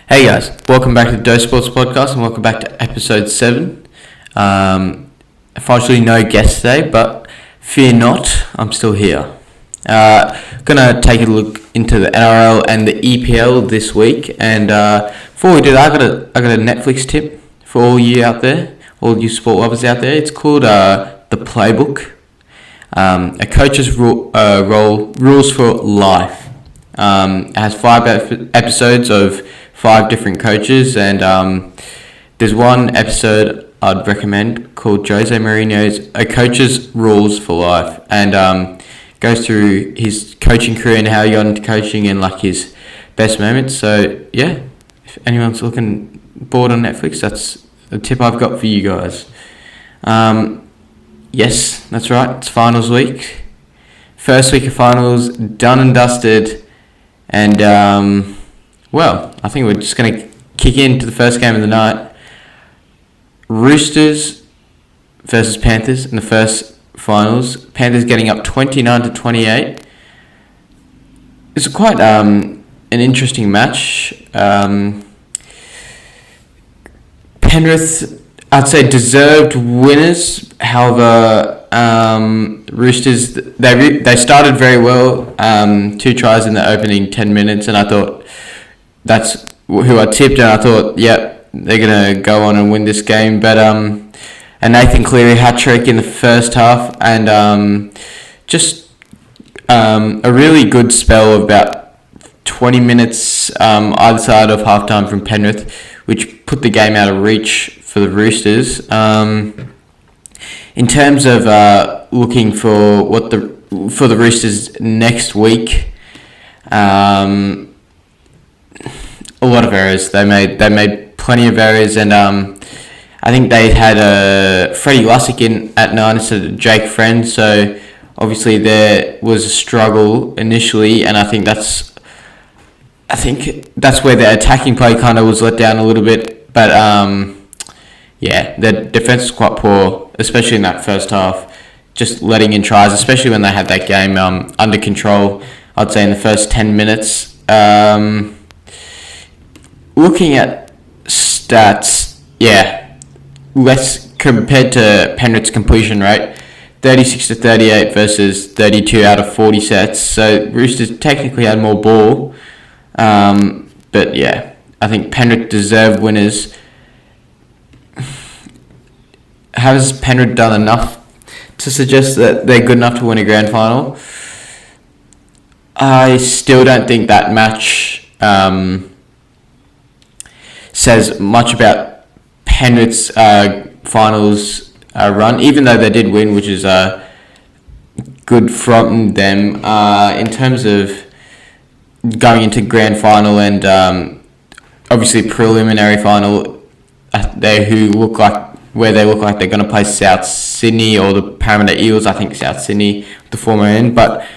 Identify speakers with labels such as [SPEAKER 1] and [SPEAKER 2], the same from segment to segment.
[SPEAKER 1] Hey guys, welcome back to the Dose Sports Podcast and welcome back to episode 7. Unfortunately no guest today, but fear not, I'm still here. Gonna take a look into the NRL and the EPL this week, and before we do that, I got a Netflix tip for all you out there, all you sport lovers out there. It's called The Playbook. A coach's rules for life. It has 5 episodes of 5 different coaches, and there's one episode I'd recommend called Jose Mourinho's A Coach's Rules for Life, and goes through his coaching career and how he got into coaching and like his best moments. So yeah, if anyone's looking bored on Netflix, that's a tip I've got for you guys. Yes, that's right, it's finals week. First week of finals, done and dusted, and well, I think we're just going to kick into the first game of the night. Roosters versus Panthers in the first finals. Panthers getting up 29-28. It's quite an interesting match. Penrith, I'd say, deserved winners. However, Roosters, they started very well. 2 tries in the opening 10 minutes, and I thought that's who I tipped, and I thought, yep, they're going to go on and win this game. But a Nathan Cleary hat-trick in the first half, and just a really good spell of about 20 minutes either side of halftime from Penrith, which put the game out of reach for the Roosters. In terms of looking for for the Roosters next week, a lot of errors. They made plenty of errors, and I think they had Freddie Lussick in at 9 instead of Jake Friend. So obviously there was a struggle initially, and I think that's where the attacking play kind of was let down a little bit. But yeah, their defense was quite poor, especially in that first half. Just letting in tries, especially when they had that game under control. I'd say in the first 10 minutes. Looking at stats, yeah, less compared to Penrith's completion rate, 36-38 versus 32 out of 40 sets. So Roosters technically had more ball, but yeah, I think Penrith deserved winners. Has Penrith done enough to suggest that they're good enough to win a grand final? I still don't think that match says much about Penrith's finals run, even though they did win, which is good from them. In terms of going into grand final and obviously preliminary final, they look like they're going to play South Sydney or the Parramatta Eels. I think South Sydney, the former end, but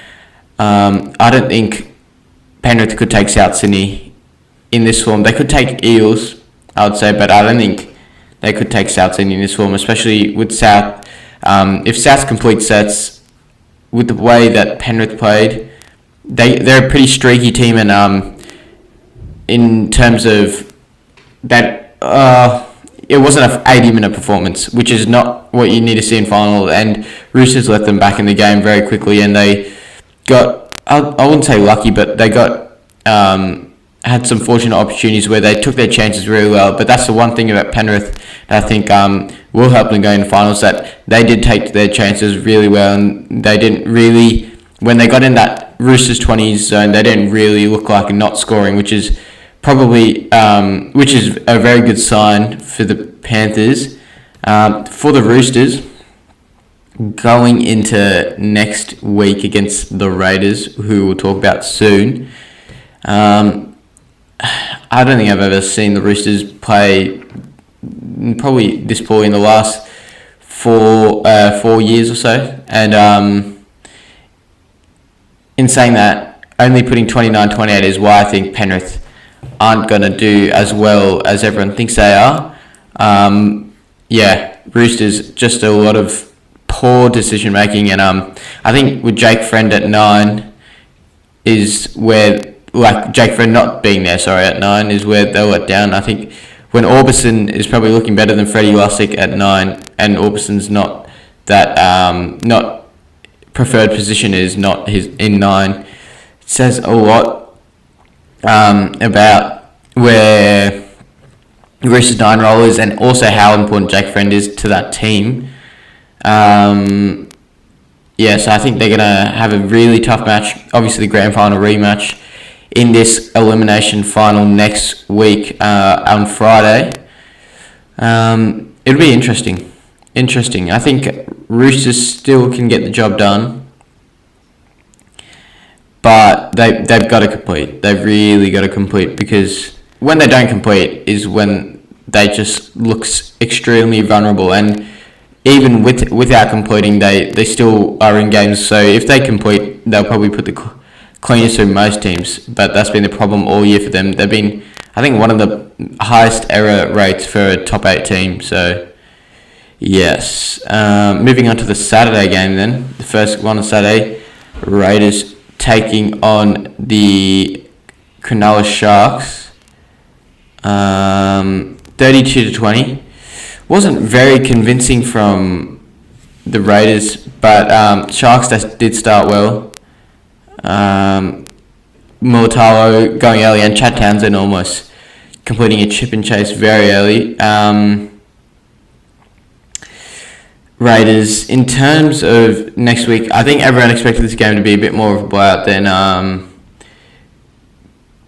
[SPEAKER 1] I don't think Penrith could take South Sydney in this form. They could take Eels, I would say, but I don't think they could take South Sydney in this form, especially with South. If South complete sets, with the way that Penrith played, they're a pretty streaky team, and in terms of that, it wasn't an 80-minute performance, which is not what you need to see in final, and Roosters let them back in the game very quickly, and they got, I wouldn't say lucky, but they got had some fortunate opportunities where they took their chances really well. But that's the one thing about Penrith that I think will help them go into finals, that they did take their chances really well, and they didn't really, when they got in that Roosters 20s zone, they didn't really look like not scoring, which is probably which is a very good sign for the Panthers. For the Roosters, going into next week against the Raiders, who we'll talk about soon, I don't think I've ever seen the Roosters play probably this poorly in the last 4 years or so. And in saying that, only putting 29-28 is why I think Penrith aren't going to do as well as everyone thinks they are. Yeah, Roosters, just a lot of poor decision making, and I think with Jake Friend at 9 is where like Jake Friend not being there, at 9 is where they let down. I think when Orbison is probably looking better than Freddie Lussick at 9, and Orbison's not that not preferred position is not his in 9, it says a lot about where Roosters 9 role is, and also how important Jake Friend is to that team. So I think they're going to have a really tough match. Obviously, the grand final rematch in this elimination final next week on Friday. It'll be interesting. I think Roosters still can get the job done, but they've got to complete. They've really got to complete, because when they don't complete is when they just looks extremely vulnerable, and even without completing, they still are in games. So if they complete, they'll probably put the cleanest through most teams. But that's been the problem all year for them. They've been, I think, one of the highest error rates for a top 8 team. So yes. Moving on to the Saturday game then. The first one on Saturday, Raiders taking on the Cronulla Sharks. 32-20. Wasn't very convincing from the Raiders, but Sharks did start well. Mulatalo going early, and Chad Townsend almost completing a chip and chase very early. Raiders, in terms of next week, I think everyone expected this game to be a bit more of a blowout than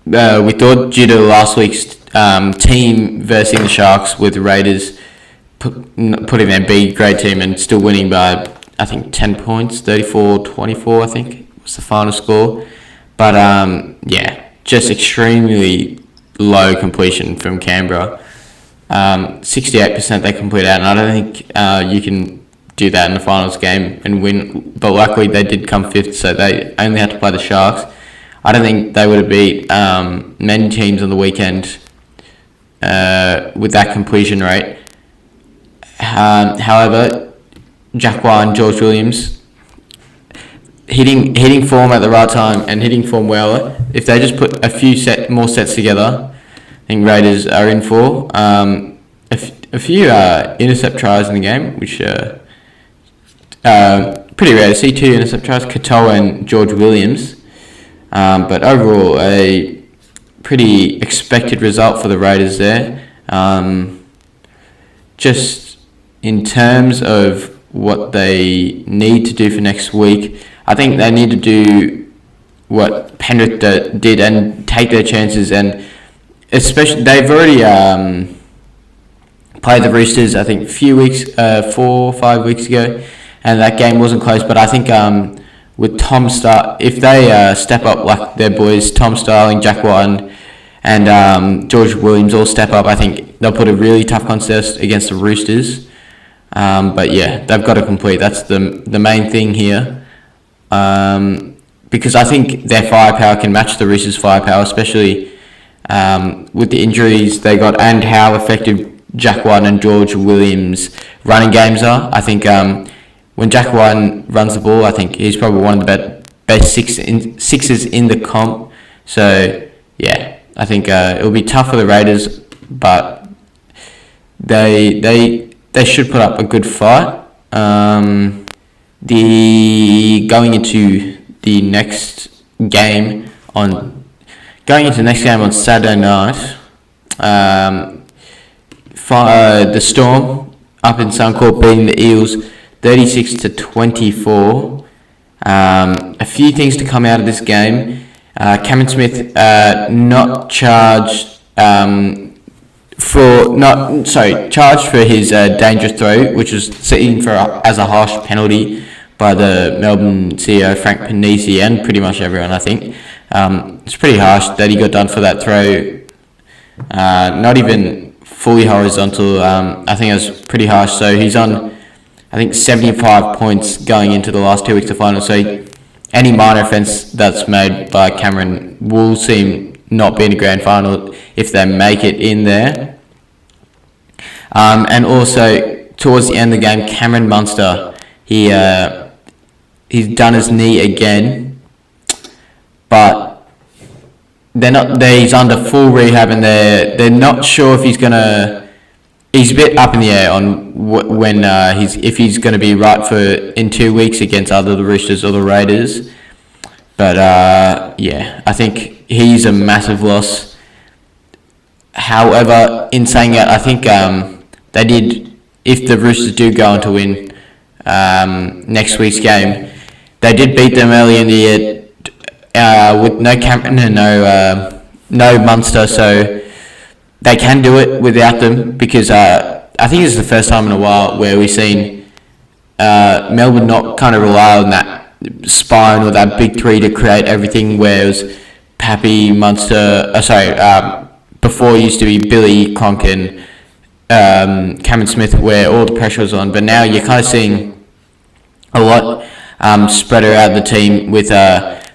[SPEAKER 1] we thought, due to last week's team versus the Sharks, with the Raiders putting their B grade team and still winning by, I think, 10 points, 34-24, I think was the final score. But just extremely low completion from Canberra. 68% they complete out, and I don't think you can do that in the finals game and win. But luckily they did come 5th, so they only had to play the Sharks. I don't think they would have beat many teams on the weekend with that completion rate. However, Jacquard and George Williams hitting form at the right time and hitting form well. If they just put a few more sets together, I think Raiders are in for a few intercept tries in the game, which pretty rare to see. 2 intercept tries, Katoa and George Williams. But overall, a pretty expected result for the Raiders there. Just in terms of what they need to do for next week, I think they need to do what Penrith did and take their chances. And especially, they've already played the Roosters, I think, 4 or 5 weeks ago, and that game wasn't close. But I think with Tom if they step up like their boys, Tom Starling, Jack White, and George Williams all step up, I think they'll put a really tough contest against the Roosters. But yeah, they've got to complete. That's the main thing here. Because I think their firepower can match the Roosters' firepower, especially with the injuries they got and how effective Jack White and George Williams' running games are. I think when Jack White runs the ball, I think he's probably one of the best sixes in the comp. So yeah, I think it'll be tough for the Raiders, but they should put up a good fight. Going into the next game on Saturday night, the Storm up in Suncorp beating the Eels 36-24. A few things to come out of this game. Cameron Smith not charged charged for his dangerous throw, which was seen as a harsh penalty by the Melbourne CEO Frank Panisi and pretty much everyone, I think. It's pretty harsh that he got done for that throw. Not even fully horizontal. I think it was pretty harsh. So he's on, I think, 75 points going into the last 2 weeks of final. So any minor offence that's made by Cameron will seem not be in a grand final if they make it in there. And also, towards the end of the game, Cameron Munster, he's done his knee again, but they're not. He's under full rehab, and they're not sure if he's gonna. He's a bit up in the air on when if he's going to be right for in 2 weeks against either the Roosters or the Raiders. But yeah, I think he's a massive loss. However, in saying that, I think they did. If the Roosters do go on to win next week's game, they did beat them early in the year with no Cameron and no Munster, so they can do it without them, because I think it's the first time in a while where we've seen Melbourne not kind of rely on that spine or that big three to create everything, whereas Pappy, Munster, before it used to be Billy, Cronk and Cameron Smith, where all the pressure was on, but now you're kind of seeing a lot spreader out the team with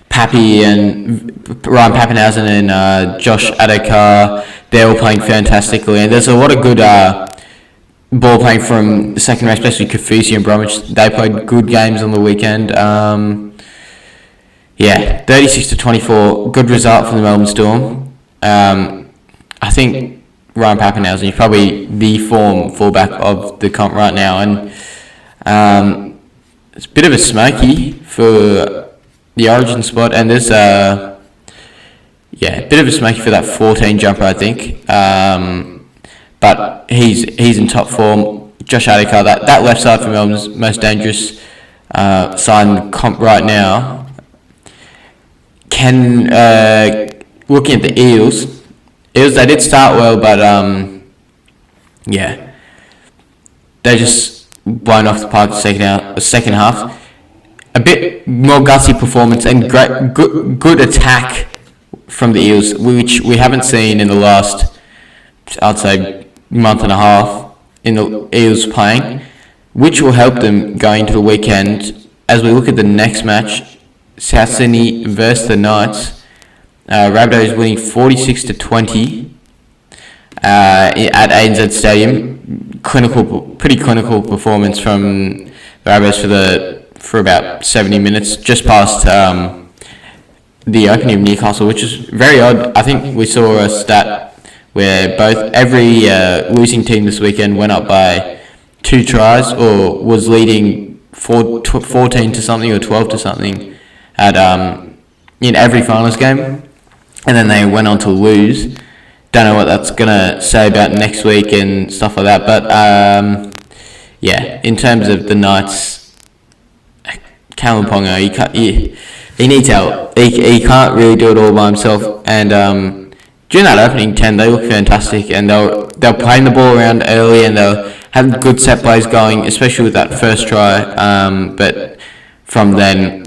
[SPEAKER 1] Pappy and Ryan Pappenhausen and Josh Adokar. They're all playing fantastically, and there's a lot of good ball playing from the second row, especially Kaufusi and Bromwich. They played good games on the weekend. 36-24, good result from the Melbourne Storm. I think Ryan Pappenhausen is probably the form fullback of the comp right now, and it's a bit of a smoky for the Origin spot, and there's a bit of a smoky for that 14 jumper, I think. But he's in top form. Josh Adokar, that left side for Melbourne's most dangerous side in the comp right now. Looking at the Eels, they did start well, but they just blown off the park the second half. A bit more gutsy performance and good attack from the Eels, which we haven't seen in the last, I'd say, month and a half in the Eels playing, which will help them going into the weekend. As we look at the next match, South Sydney versus the Knights, Rabbitohs winning 46-20 at ANZ Stadium. Pretty clinical performance from the Rabbitohs for about 70 minutes, just past the opening of Newcastle, which is very odd. I think we saw a stat where every losing team this weekend went up by 2 tries or was leading 14 to something or 12 to something at in every finals game, and then they went on to lose. Don't know what that's gonna say about next week and stuff like that, but in terms of the Knights, Callum Ponga, he needs help. He can't really do it all by himself, and during that opening 10, they look fantastic, and they'll playing the ball around early, and they'll have good set plays going, especially with that first try. But from then,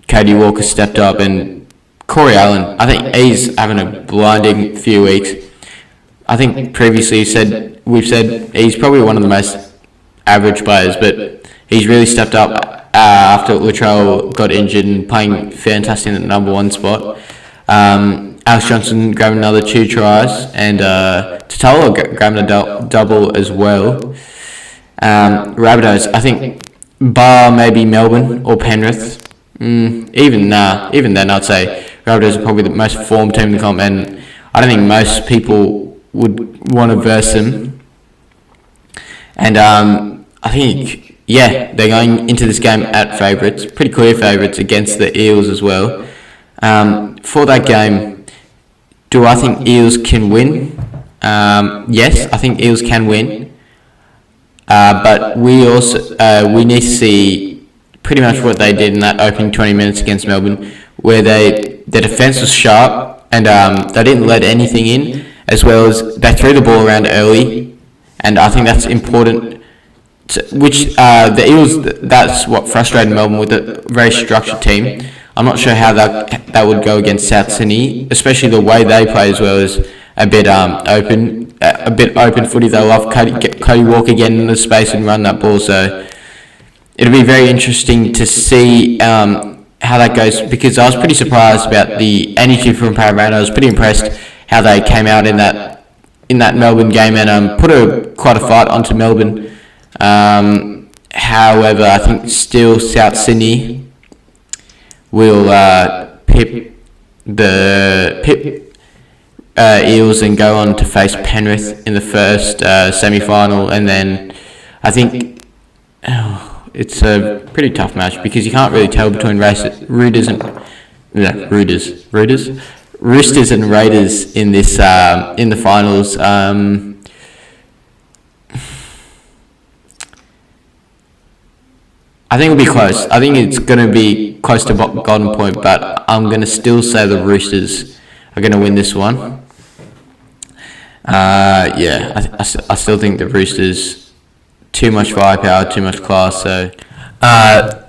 [SPEAKER 1] Cody Walker stepped up, and Corey Allen, I think he's having a blinding few weeks. I think previously we've said he's probably one of the most average players, but he's really stepped up after Latrell got injured and playing fantastic in the number 1 spot. Alex Johnson grabbing another 2 tries, and Totola grabbing a double as well. Rabbitohs, I think, bar maybe Melbourne or Penrith. Even then, I'd say Rabbitohs are probably the most formed team in the comp, and I don't think most people would want to verse them. And I think, they're going into this game at favourites, pretty clear favourites against the Eels as well. For that game, do I think Eels can win? Yes, I think Eels can win. But we need to see pretty much what they did in that opening 20 minutes against Melbourne, where their defence was sharp and they didn't let anything in, as well as they threw the ball around early, and I think that's important. The Eels, that's what frustrated Melbourne with a very structured team. I'm not sure how that would go against South Sydney, especially the way they play as well is a bit open footy. They love Cody Walker getting in the space and run that ball, so it'll be very interesting to see how that goes, because I was pretty surprised about the energy from Parramatta. I was pretty impressed how they came out in that Melbourne game and put quite a fight onto Melbourne. However, I think still South Sydney will pip Eels and go on to face Penrith in the first semi-final, and then I think it's a pretty tough match because you can't really tell between Roosters and Raiders in this in the finals. I think it'll be close. I think it's going to be close to Golden Point, but I'm going to still say the Roosters are going to win this one. I still think the Roosters, too much firepower, too much class. So,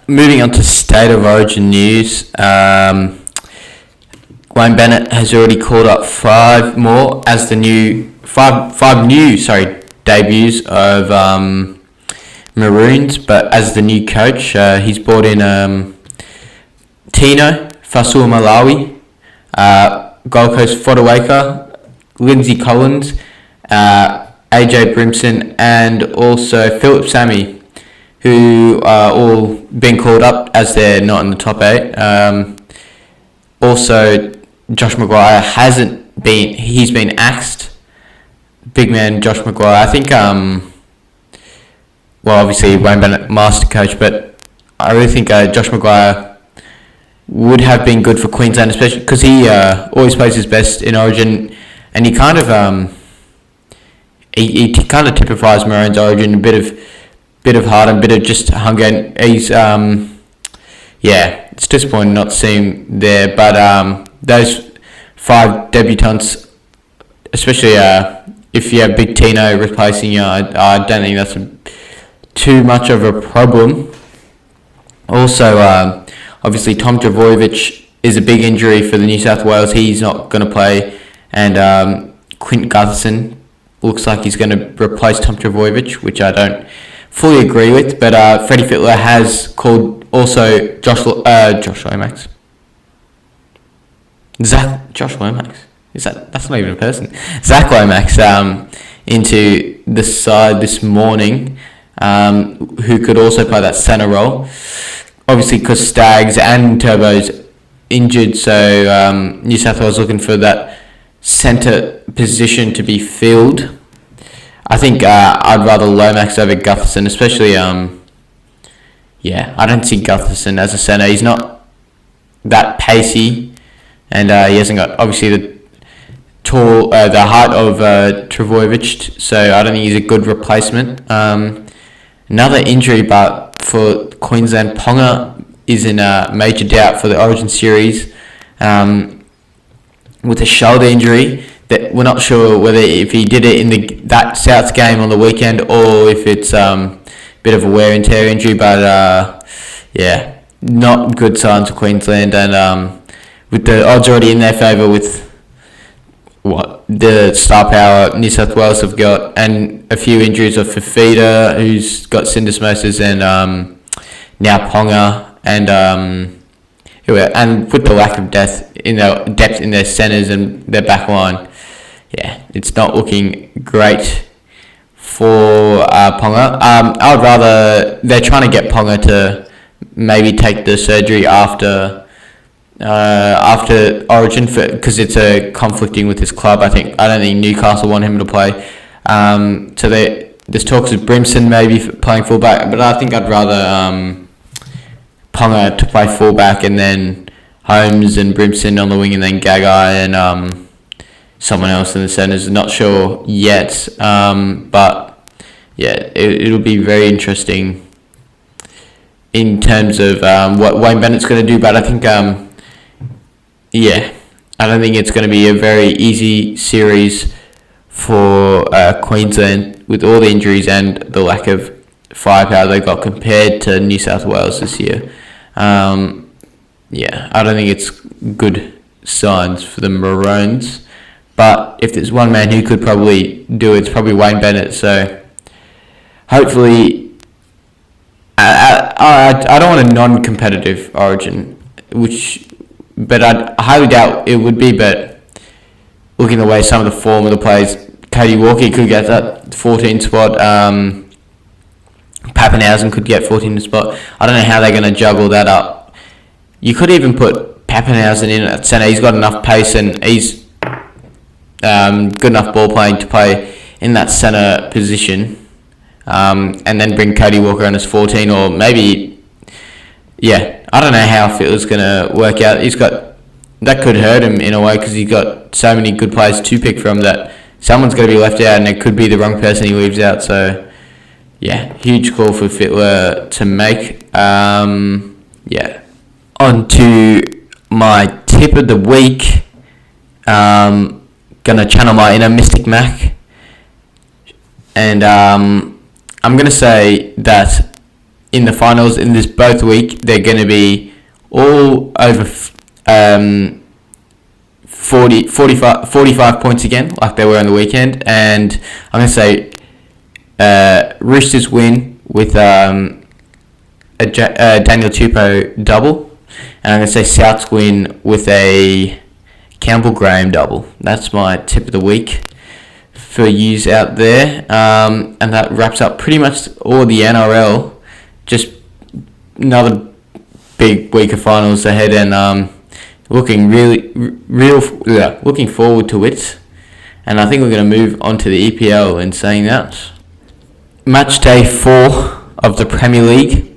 [SPEAKER 1] moving on to State of Origin news. Wayne Bennett has already called up five new debuts of Maroons, but as the new coach, he's brought in Tino Fa'asuamaleaui, Gold Coast Fodawaker, Lindsay Collins, AJ Brimson, and also Philip Sammy, who are all been called up as they're not in the top 8. Also, Josh Maguire he's been axed. Big man Josh Maguire. I think, obviously Wayne Bennett, master coach, but I really think Josh Maguire would have been good for Queensland, especially because he always plays his best in Origin, and he kind of he kind of typifies Maroons' Origin, a bit of heart and a bit of just hunger. And he's it's disappointing not to see him there, but those 5 debutants, especially if you have Big Tino replacing you, I don't think that's too much of a problem. Also, obviously Tom Trbojevic is a big injury for the New South Wales. He's not going to play, and Quint Gutherson looks like he's going to replace Tom Trbojevic, which I don't fully agree with. But Freddie Fittler has called also Josh Lomax. Josh Lomax. That's not even a person. Zach Lomax into the side this morning. Who could also play that centre role. Obviously, because Staggs and Turbo's injured, so New South Wales looking for that centre position to be filled. I think I'd rather Lomax over Gutherson, especially, I don't see Gutherson as a centre. He's not that pacey, and he hasn't got, obviously, the height of Trbojevic, so I don't think he's a good replacement. Another injury, but for Queensland, Ponga is in major doubt for the Origin series with a shoulder injury. That we're not sure whether if he did it in that Souths game on the weekend or if it's a bit of a wear and tear injury. But not good signs for Queensland, and with the odds already in their favour with the star power New South Wales have got, and a few injuries of Fafita, who's got syndesmosis, and now Ponga, and with the lack of depth in their centres and their back line, it's not looking great for Ponga. I would rather, they're trying to get Ponga to maybe take the surgery after Origin, because it's conflicting with his club. I don't think Newcastle want him to play. So there's talks of Brimson maybe playing fullback, but I think I'd rather Ponga to play fullback, and then Holmes and Brimson on the wing, and then Gagai and someone else in the centres. Not sure yet, but it'll be very interesting in terms of what Wayne Bennett's going to do. But I think I don't think it's going to be a very easy series for Queensland with all the injuries and the lack of firepower they got compared to New South Wales this year. I don't think it's good signs for the Maroons. But if there's one man who could probably do it, it's probably Wayne Bennett. So hopefully, I don't want a non-competitive Origin, but I highly doubt it would be. But looking the way some of the form of the players, Cody Walker could get that 14 spot. Pappenhausen could get 14 spot. I don't know how they're going to juggle that up. You could even put Pappenhausen in at centre. He's got enough pace, and he's good enough ball playing to play in that centre position, and then bring Cody Walker on as 14, or maybe, I don't know how Fit was going to work out. That could hurt him in a way because he's got so many good players to pick from that someone's going to be left out, and it could be the wrong person he leaves out. So, huge call for Fittler to make. On to my tip of the week. Gonna channel my inner Mystic Mac, and I'm gonna say that in the finals in this both week they're gonna be all over 45 points again, like they were on the weekend, and I'm gonna say Roosters win with a Daniel Tupou double. And I'm going to say Souths win with a Campbell Graham double. That's my tip of the week for yous out there. And that wraps up pretty much all the NRL. Just another big week of finals ahead, and looking looking forward to it. And I think we're going to move on to the EPL in saying that. Match day 4 of the Premier League.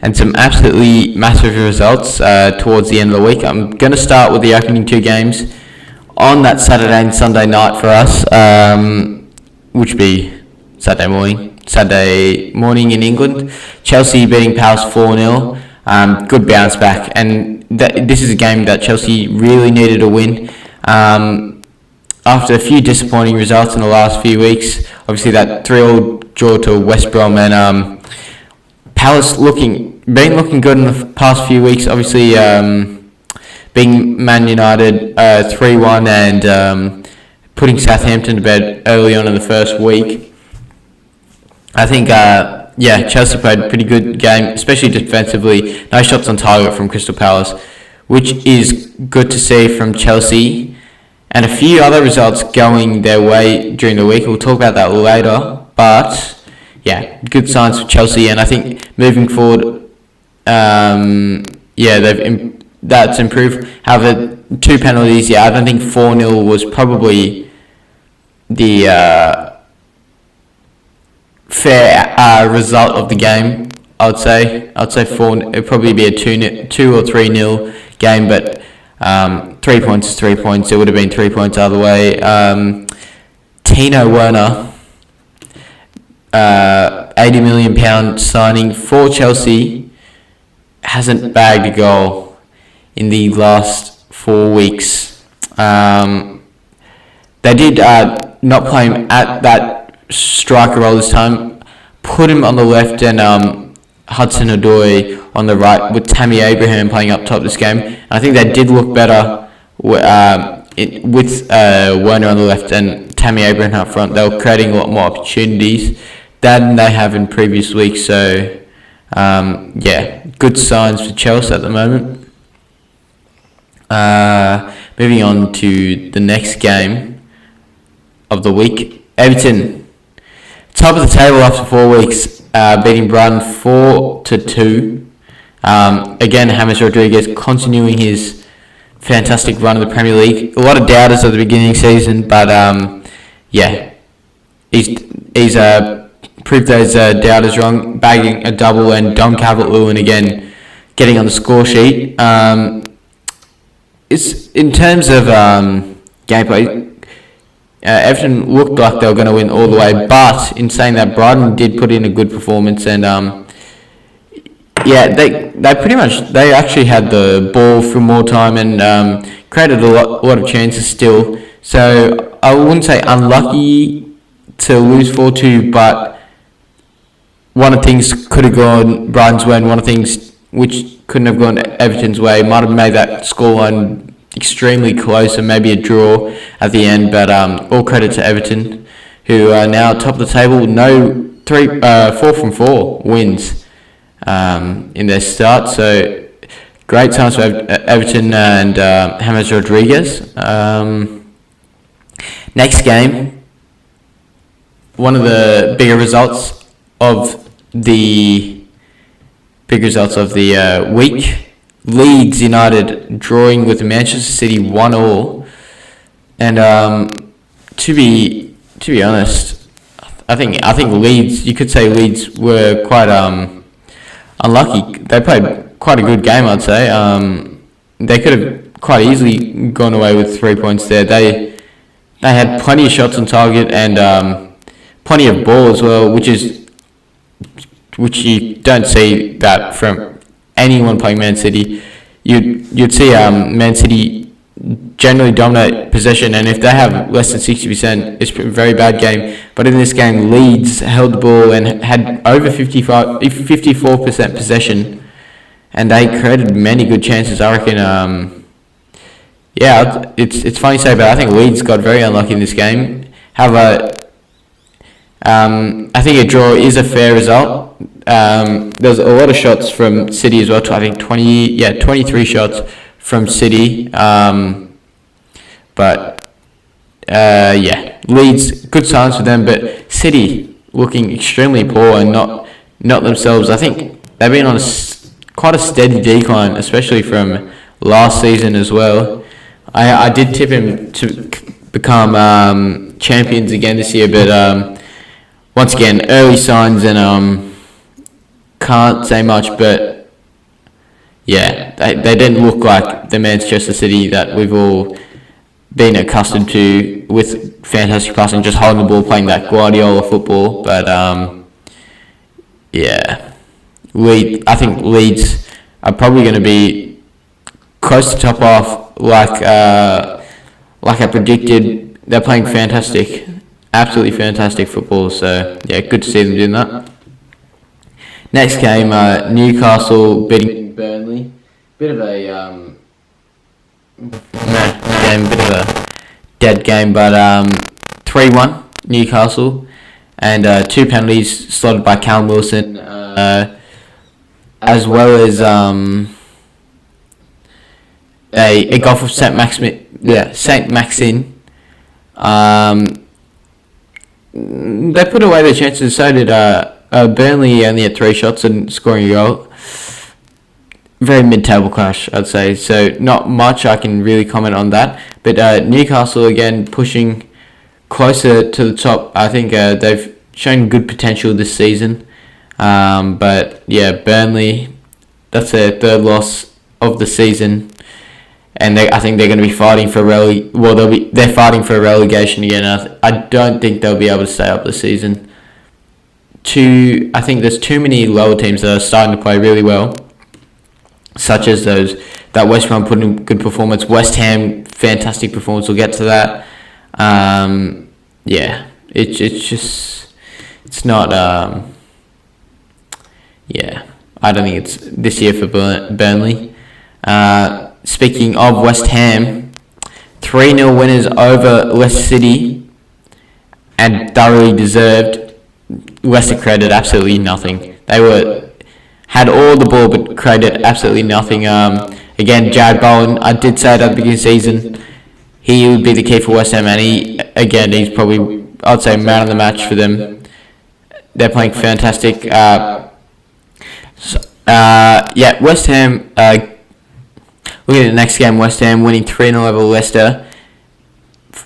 [SPEAKER 1] And some absolutely massive results towards the end of the week. I'm going to start with the opening 2 games on that Saturday and Sunday night for us, which would be Saturday morning in England. Chelsea beating Palace 4-0. Good bounce back. And this is a game that Chelsea really needed to win. After a few disappointing results in the last few weeks, obviously that 3-3 draw to West Brom, and Palace been looking good in the past few weeks, obviously being Man United 3-1 and putting Southampton to bed early on in the first week. I think, Chelsea played a pretty good game, especially defensively. No shots on target from Crystal Palace, which is good to see from Chelsea. And a few other results going their way during the week. We'll talk about that later, but good signs for Chelsea, and I think moving forward, that's improved. However, 2 penalties, I don't think 4-0 was probably the fair result of the game. I'd say 4. It'd probably be a 2 or 3-0 game, but 3 points is 3 points. It would have been 3 points either way. Tino Werner. £80 million signing for Chelsea, hasn't bagged a goal in the last 4 weeks. They did not play him at that striker role this time, put him on the left, and Hudson Odoi on the right, with Tammy Abraham playing up top this game. And I think they did look better with Werner on the left and Tammy Abraham up front. They were creating a lot more opportunities than they have in previous weeks. So, good signs for Chelsea at the moment. Moving on to the next game of the week. Everton, top of the table after 4 weeks, beating Brighton 4-2. Again, James Rodriguez continuing his fantastic run of the Premier League. A lot of doubters at the beginning of the season, but he's proved those doubters wrong, bagging a double, and Dom Calvert-Lewin again getting on the score sheet. It's in terms of gameplay, Everton looked like they were going to win all the way, but in saying that, Brighton did put in a good performance, and they actually had the ball for more time and created a lot of chances still. So I wouldn't say unlucky to lose 4-2, but one of the things could have gone Brighton's way, and one of the things which couldn't have gone Everton's way. Might have made that scoreline extremely close and maybe a draw at the end, but all credit to Everton, who are now top of the table. 4 from 4 wins in their start, so great times for Everton and James Rodriguez. Next game, one of the bigger results of the week. Leeds United drawing with Manchester City 1-1, and To be honest, I think Leeds. You could say Leeds were quite unlucky. They played quite a good game, I'd say. They could have quite easily gone away with 3 points there. They had plenty of shots on target and plenty of ball as well, which you don't see that from anyone playing Man City. You'd see Man City generally dominate possession, and if they have less than 60%, it's a very bad game. But in this game, Leeds held the ball and had over 54% possession, and they created many good chances. I reckon. It's funny to say, but I think Leeds got very unlucky in this game. However, I think a draw is a fair result. There's a lot of shots from City as well. I think 23 shots from City. Leeds, good signs for them, but City looking extremely poor and not themselves. I think they've been on quite a steady decline, especially from last season as well. I did tip him to become champions again this year, but once again, early signs and can't say much, but yeah, they didn't look like the Manchester City that we've all been accustomed to, with fantastic passing, just holding the ball, playing that Guardiola football. But I think Leeds are probably going to be close to top off, like I predicted. They're playing fantastic, absolutely fantastic football. So yeah, good to see them doing that. Next game, Newcastle beating Burnley. Bit of a bit of a dead game, but 3-1 Newcastle, and 2 penalties slotted by Callum Wilson, as well as a goal from Saint Maxin. They put away their chances. So did Burnley. Only had 3 shots and scoring a goal. Very mid-table clash, I'd say. So not much I can really comment on that. But Newcastle again pushing closer to the top. I think they've shown good potential this season. But yeah, Burnley, that's their 3rd loss of the season, and I think they're going to be fighting for they're fighting for a relegation again. I don't think they'll be able to stay up this season. I think there's too many lower teams that are starting to play really well, such as that West Brom put in good performance. West Ham, fantastic performance. We'll get to that. It's not. I don't think it's this year for Burnley. Speaking of West Ham, 3-0 winners over Leicester City, and thoroughly deserved. Leicester created absolutely nothing. They had all the ball but created absolutely nothing. Again, Jared Bowen, I did say it at the beginning of the season, he would be the key for West Ham, and he's probably, I'd say, man of the match for them. They're playing fantastic. West Ham, look at the next game, West Ham winning 3-0 over Leicester.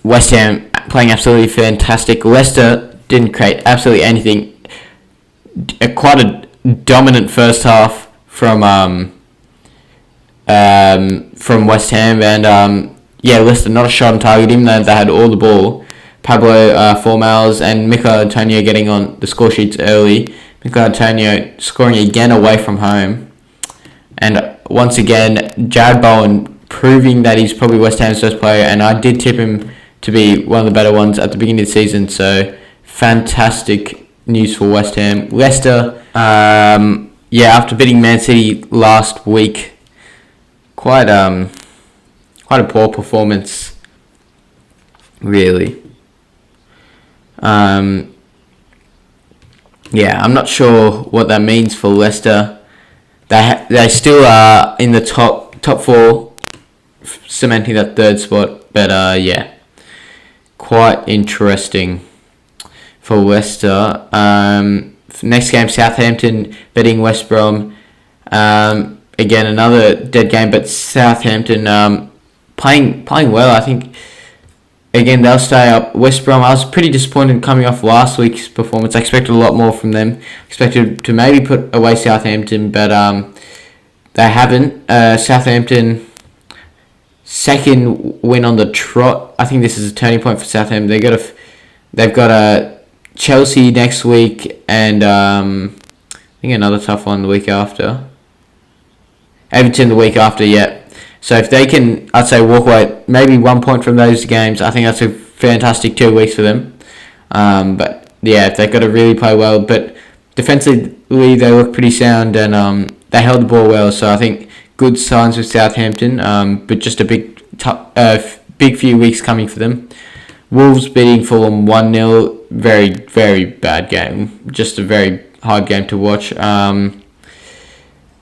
[SPEAKER 1] West Ham playing absolutely fantastic. Leicester didn't create absolutely anything. Quite a dominant first half from West Ham, and Leicester not a shot on target, even though they had all the ball. Pablo Formals and Mikel Antonio getting on the score sheets early. Mikel Antonio scoring again away from home, and once again Jared Bowen proving that he's probably West Ham's best player, and I did tip him to be one of the better ones at the beginning of the season. So fantastic news for West Ham. Leicester, after beating Man City last week, quite a poor performance, really. I'm not sure what that means for Leicester. They still are in the top 4, cementing that 3rd spot. But quite interesting for Leicester. Next game, Southampton beating West Brom. Again, another dead game, but Southampton playing well. I think Again, they'll stay up. West Brom, I was pretty disappointed coming off last week's performance. I expected a lot more from them. Expected to maybe put away Southampton, but they haven't. Southampton, second win on the trot. I think this is a turning point for Southampton. They've got a Chelsea next week, and I think another tough one the week after. Everton the week after, yeah. So if they can, I'd say, walk away maybe 1 point from those games, I think that's a fantastic 2 weeks for them. But yeah, if they've got to really play well. But defensively, they look pretty sound, and they held the ball well. So I think good signs with Southampton, but just a big few weeks coming for them. Wolves beating Fulham 1-0. Very, very bad game. Just a very hard game to watch.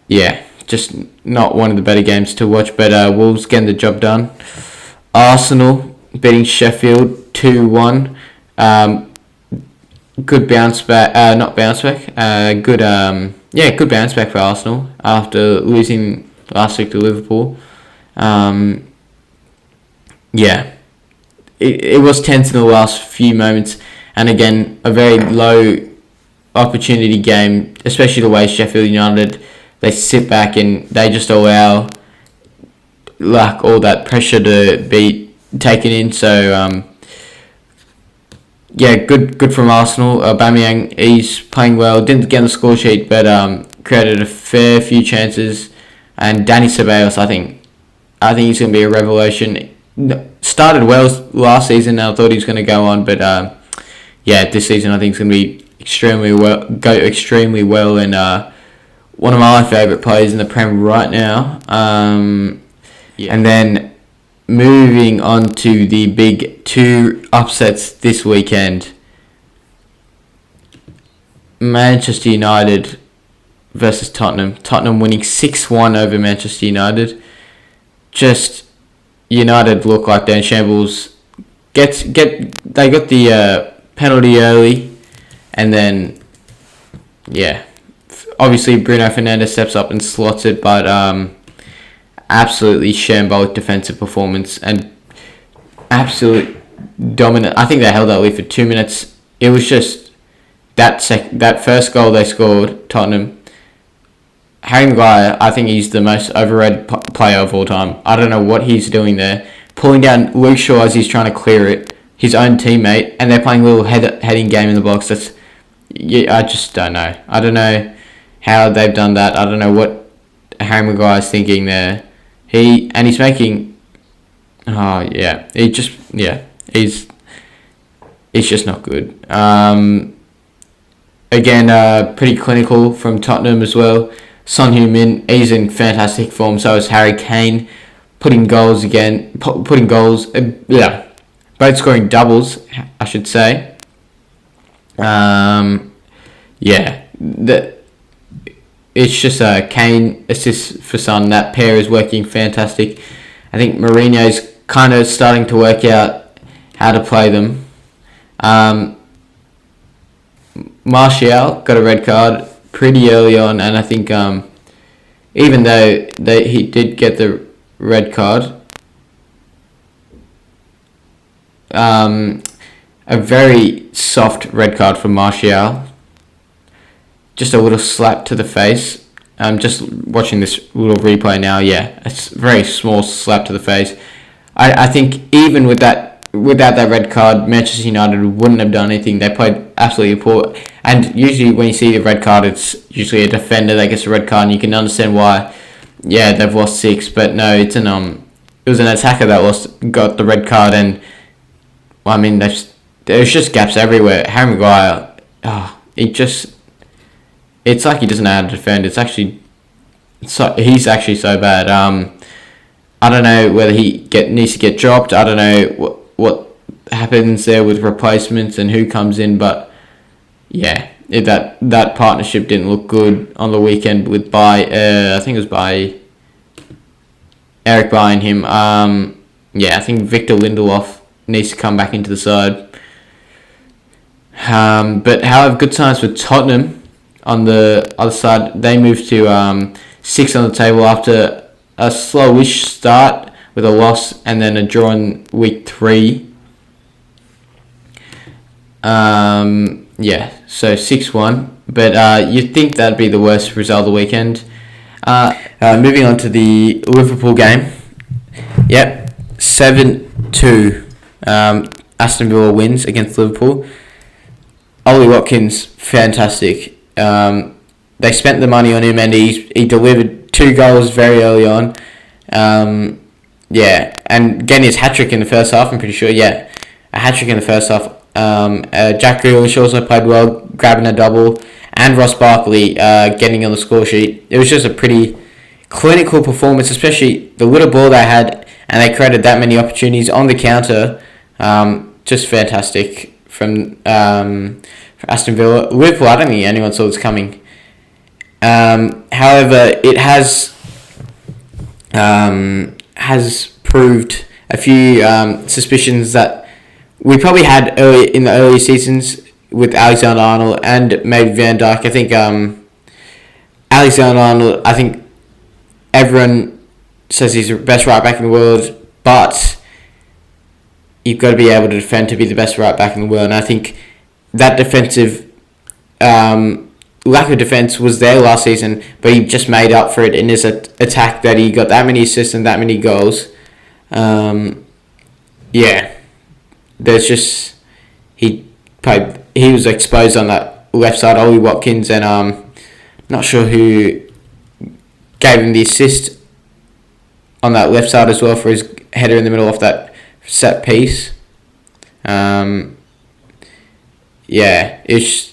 [SPEAKER 1] Yeah. Just not one of the better games to watch, but Wolves getting the job done. Arsenal beating Sheffield 2-1. Good bounce back, not bounce back. Good bounce back for Arsenal after losing last week to Liverpool. It was tense in the last few moments, and again a very low opportunity game, especially the way Sheffield United. They sit back and they just allow all that pressure to be taken in. So good from Arsenal. Aubameyang, he's playing well. Didn't get on the score sheet, but created a fair few chances. And Dani Ceballos, I think he's going to be a revelation. Started well last season, and I thought he was going to go on, but this season I think he's going to be extremely well, and one of my favourite players in the Prem right now. And then moving on to the big 2 upsets this weekend. Manchester United versus Tottenham. Tottenham winning 6-1 over Manchester United. Just United look like they're in shambles. They got the penalty early, and then obviously Bruno Fernandes steps up and slots it, but absolutely shambolic defensive performance and absolute dominant. I think they held that lead for 2 minutes. It was just that first goal they scored, Tottenham. Harry Maguire, I think he's the most overrated player of all time. I don't know what he's doing there. Pulling down Luke Shaw as he's trying to clear it, his own teammate, and they're playing a little heading game in the box. I just don't know. I don't know how they've done that. I don't know what Harry Maguire's thinking there. He's making. He's just not good. Again, pretty clinical from Tottenham as well. Son Heung-min, he's in fantastic form. So is Harry Kane, putting goals again. Both scoring doubles, I should say. It's just Kane assists for Son. That pair is working fantastic. I think Mourinho's kind of starting to work out how to play them. Martial got a red card pretty early on, and I think even though he did get the red card, a very soft red card for Martial. Just a little slap to the face. I'm just watching this little replay now. Yeah, it's a very small slap to the face. I think even without that red card, Manchester United wouldn't have done anything. They played absolutely poor. And usually when you see the red card, it's usually a defender that gets a red card, and you can understand why. Yeah, they've lost 6, but no, it was an attacker that got the red card, and there's just gaps everywhere. Harry Maguire, it's like he doesn't know how to defend. He's actually so bad. I don't know whether he needs to get dropped. I don't know what happens there with replacements and who comes in, but yeah, that partnership didn't look good on the weekend with I think it was by Eric Bailly and him. I think Victor Lindelof needs to come back into the side. But however, good signs for Tottenham. On the other side, they moved to 6th on the table after a slowish start with a loss and then a draw in week 3. So 6-1. But you'd think that'd be the worst result of the weekend. Moving on to the Liverpool game. Yep, 7-2. Aston Villa wins against Liverpool. Ollie Watkins, fantastic. They spent the money on him, and he delivered 2 goals very early on. And getting his hat-trick in the first half, I'm pretty sure. Yeah, a hat-trick in the first half. Jack Grealish also played well, grabbing a double, and Ross Barkley getting on the score sheet. It was just a pretty clinical performance, especially the little ball they had, and they created that many opportunities on the counter. Just fantastic from Aston Villa. Liverpool, I don't think anyone saw this coming. However, it has proved a few suspicions that we probably had in the early seasons with Alexander-Arnold and maybe Van Dijk. I think Alexander-Arnold, I think everyone says he's the best right back in the world, but you've got to be able to defend to be the best right back in the world. And I think that defensive lack of defense was there last season, but he just made up for it in his attack that he got that many assists and that many goals. There's just he was exposed on that left side. Ollie Watkins and not sure who gave him the assist on that left side as well for his header in the middle of that set piece. It's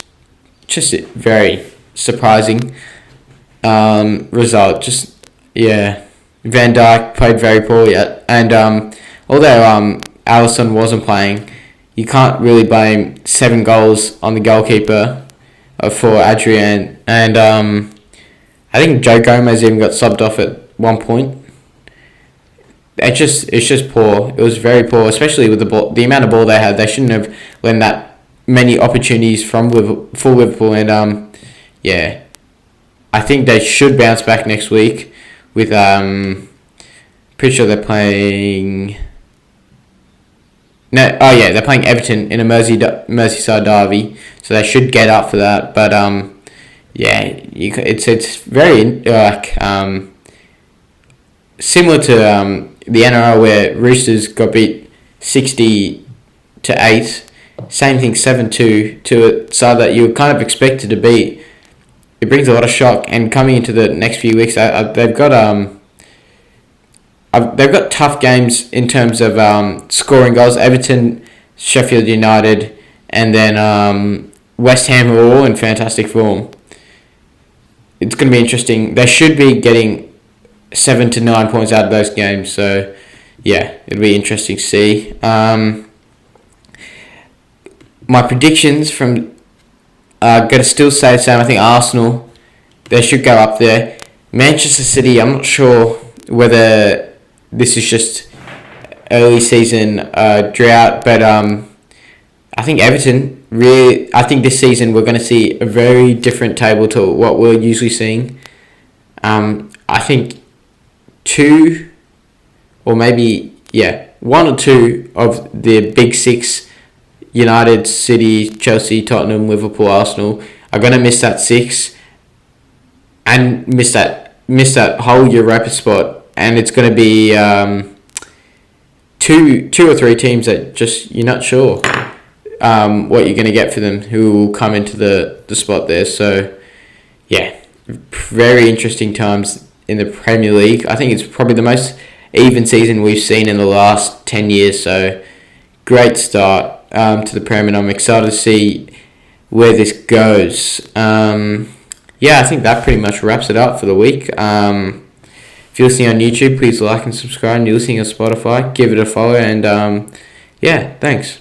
[SPEAKER 1] just a very surprising result. Van Dijk played very poorly, and although Alisson wasn't playing, you can't really blame 7 goals on the goalkeeper for Adrian, and I think Joe Gomez even got subbed off at one point. It's just poor. It was very poor, especially with the ball, the amount of ball they had. They shouldn't have let that many opportunities for Liverpool, and I think they should bounce back next week with pretty sure they're playing. They're playing Everton in a Merseyside derby, so they should get up for that. But it's very similar to the NRL where Roosters got beat 60-8. Same thing, 7-2 to a side that you were kind of expected to beat. It brings a lot of shock, and coming into the next few weeks, they've got tough games in terms of scoring goals. Everton, Sheffield United, and then West Ham are all in fantastic form. It's going to be interesting. They should be getting 7 to 9 points out of those games. So, it'll be interesting to see. My predictions from going to still say the same. I think Arsenal, they should go up there. Manchester City, I'm not sure whether this is just early season drought, but I think Everton, I think this season we're going to see a very different table to what we're usually seeing. I think 2 or maybe 1 or 2 of the big 6, United, City, Chelsea, Tottenham, Liverpool, Arsenal, are going to miss that 6 and miss that whole Europa spot. And it's going to be 2 or 3 teams that just you're not sure what you're going to get for them, who will come into the spot there. So, very interesting times in the Premier League. I think it's probably the most even season we've seen in the last 10 years. So, great start to the Premier, and I'm excited to see where this goes. I think that pretty much wraps it up for the week. If you're listening on YouTube, please like and subscribe. And you're listening on Spotify, give it a follow. And thanks.